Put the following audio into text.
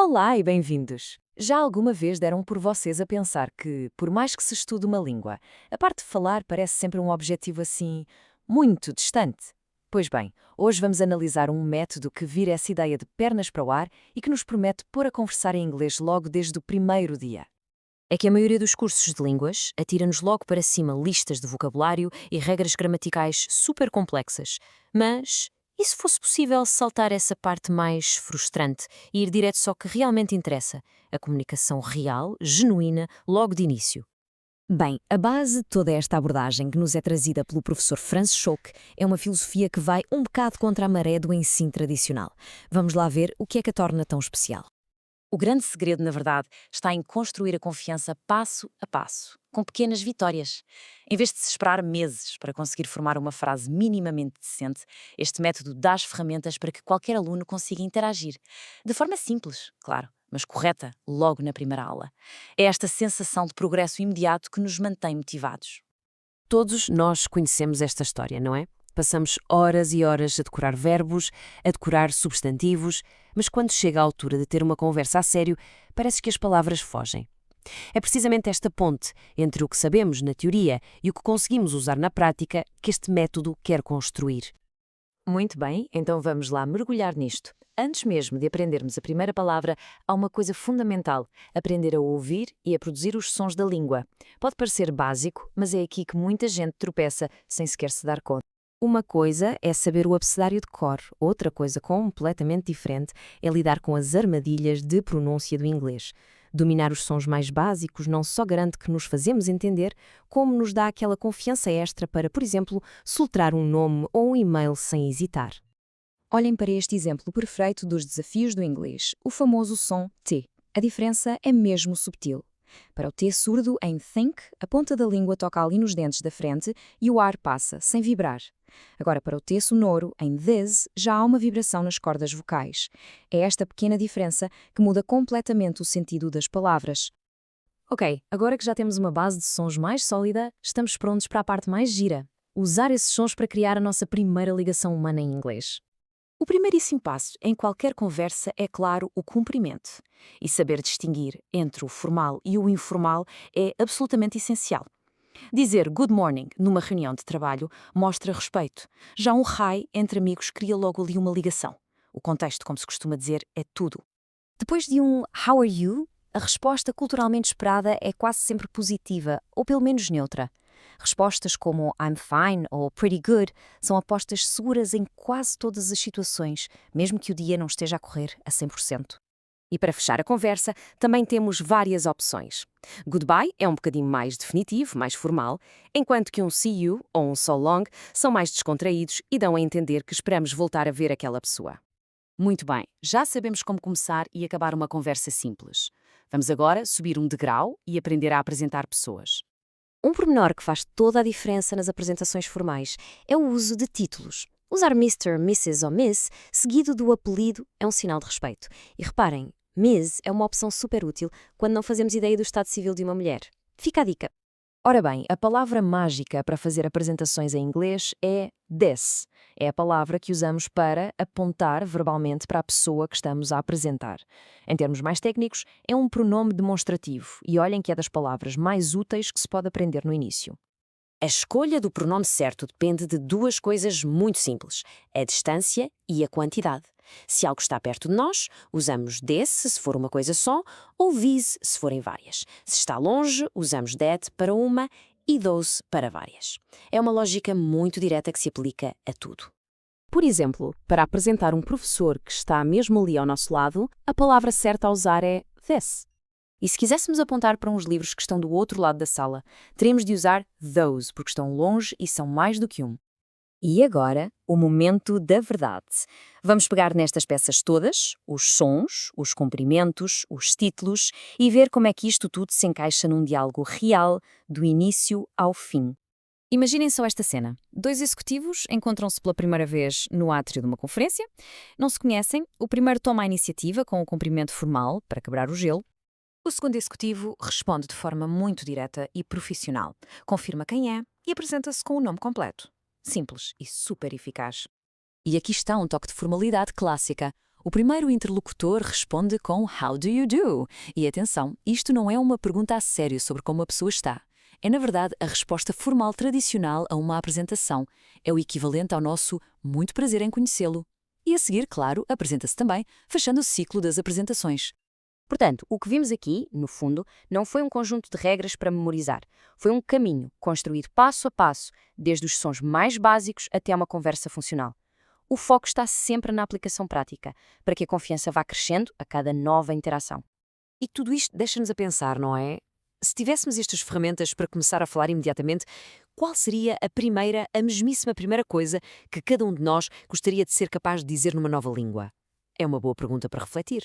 Olá e bem-vindos! Já alguma vez deram por vocês a pensar que, por mais que se estude uma língua, a parte de falar parece sempre um objetivo assim, muito distante? Pois bem, hoje vamos analisar um método que vira essa ideia de pernas para o ar e que nos promete pôr a conversar em inglês logo desde o primeiro dia. É que a maioria dos cursos de línguas atira-nos logo para cima listas de vocabulário e regras gramaticais super complexas. Mas e se fosse possível saltar essa parte mais frustrante e ir direto só ao que realmente interessa? A comunicação real, genuína, logo de início. Bem, a base de toda esta abordagem que nos é trazida pelo professor Franz Schoch é uma filosofia que vai um bocado contra a maré do ensino tradicional. Vamos lá ver o que é que a torna tão especial. O grande segredo, na verdade, está em construir a confiança passo a passo, com pequenas vitórias. Em vez de se esperar meses para conseguir formar uma frase minimamente decente, este método dá as ferramentas para que qualquer aluno consiga interagir. De forma simples, claro, mas correta, logo na primeira aula. É esta sensação de progresso imediato que nos mantém motivados. Todos nós conhecemos esta história, não é? Passamos horas e horas a decorar verbos, a decorar substantivos, mas quando chega a altura de ter uma conversa a sério, parece que as palavras fogem. É precisamente esta ponte entre o que sabemos na teoria e o que conseguimos usar na prática que este método quer construir. Muito bem, então vamos lá mergulhar nisto. Antes mesmo de aprendermos a primeira palavra, há uma coisa fundamental: aprender a ouvir e a produzir os sons da língua. Pode parecer básico, mas é aqui que muita gente tropeça sem sequer se dar conta. Uma coisa é saber o abecedário de cor, outra coisa completamente diferente é lidar com as armadilhas de pronúncia do inglês. Dominar os sons mais básicos não só garante que nos fazemos entender, como nos dá aquela confiança extra para, por exemplo, soletrar um nome ou um e-mail sem hesitar. Olhem para este exemplo perfeito dos desafios do inglês, o famoso som T. A diferença é mesmo subtil. Para o T surdo, em think, a ponta da língua toca ali nos dentes da frente e o ar passa, sem vibrar. Agora, para o T sonoro, em this, já há uma vibração nas cordas vocais. É esta pequena diferença que muda completamente o sentido das palavras. Ok, agora que já temos uma base de sons mais sólida, estamos prontos para a parte mais gira: usar esses sons para criar a nossa primeira ligação humana em inglês. O primeiríssimo passo em qualquer conversa é, claro, o cumprimento. E saber distinguir entre o formal e o informal é absolutamente essencial. Dizer good morning numa reunião de trabalho mostra respeito. Já um hi entre amigos cria logo ali uma ligação. O contexto, como se costuma dizer, é tudo. Depois de um how are you, a resposta culturalmente esperada é quase sempre positiva, ou pelo menos neutra. Respostas como I'm fine ou pretty good são apostas seguras em quase todas as situações, mesmo que o dia não esteja a correr a 100%. E para fechar a conversa, também temos várias opções. Goodbye é um bocadinho mais definitivo, mais formal, enquanto que um see you ou um so long são mais descontraídos e dão a entender que esperamos voltar a ver aquela pessoa. Muito bem, já sabemos como começar e acabar uma conversa simples. Vamos agora subir um degrau e aprender a apresentar pessoas. Um pormenor que faz toda a diferença nas apresentações formais é o uso de títulos. Usar Mr., Mrs. ou Miss, seguido do apelido, é um sinal de respeito. E reparem, Miss é uma opção super útil quando não fazemos ideia do estado civil de uma mulher. Fica a dica. Ora bem, a palavra mágica para fazer apresentações em inglês é this. É a palavra que usamos para apontar verbalmente para a pessoa que estamos a apresentar. Em termos mais técnicos, é um pronome demonstrativo e olhem que é das palavras mais úteis que se pode aprender no início. A escolha do pronome certo depende de duas coisas muito simples: a distância e a quantidade. Se algo está perto de nós, usamos this se for uma coisa só, ou these se forem várias. Se está longe, usamos that para uma e those para várias. É uma lógica muito direta que se aplica a tudo. Por exemplo, para apresentar um professor que está mesmo ali ao nosso lado, a palavra certa a usar é this. E se quiséssemos apontar para uns livros que estão do outro lado da sala, teríamos de usar those, porque estão longe e são mais do que um. E agora, o momento da verdade. Vamos pegar nestas peças todas, os sons, os comprimentos, os títulos, e ver como é que isto tudo se encaixa num diálogo real, do início ao fim. Imaginem só esta cena. Dois executivos encontram-se pela primeira vez no átrio de uma conferência, não se conhecem, o primeiro toma a iniciativa com o cumprimento formal para quebrar o gelo. O segundo executivo responde de forma muito direta e profissional, confirma quem é e apresenta-se com o nome completo. Simples e super eficaz. E aqui está um toque de formalidade clássica. O primeiro interlocutor responde com How do you do? E atenção, isto não é uma pergunta a sério sobre como a pessoa está. É, na verdade, a resposta formal tradicional a uma apresentação. É o equivalente ao nosso muito prazer em conhecê-lo. E a seguir, claro, apresenta-se também, fechando o ciclo das apresentações. Portanto, o que vimos aqui, no fundo, não foi um conjunto de regras para memorizar. Foi um caminho construído passo a passo, desde os sons mais básicos até uma conversa funcional. O foco está sempre na aplicação prática, para que a confiança vá crescendo a cada nova interação. E tudo isto deixa-nos a pensar, não é? Se tivéssemos estas ferramentas para começar a falar imediatamente, qual seria a mesmíssima primeira coisa que cada um de nós gostaria de ser capaz de dizer numa nova língua? É uma boa pergunta para refletir.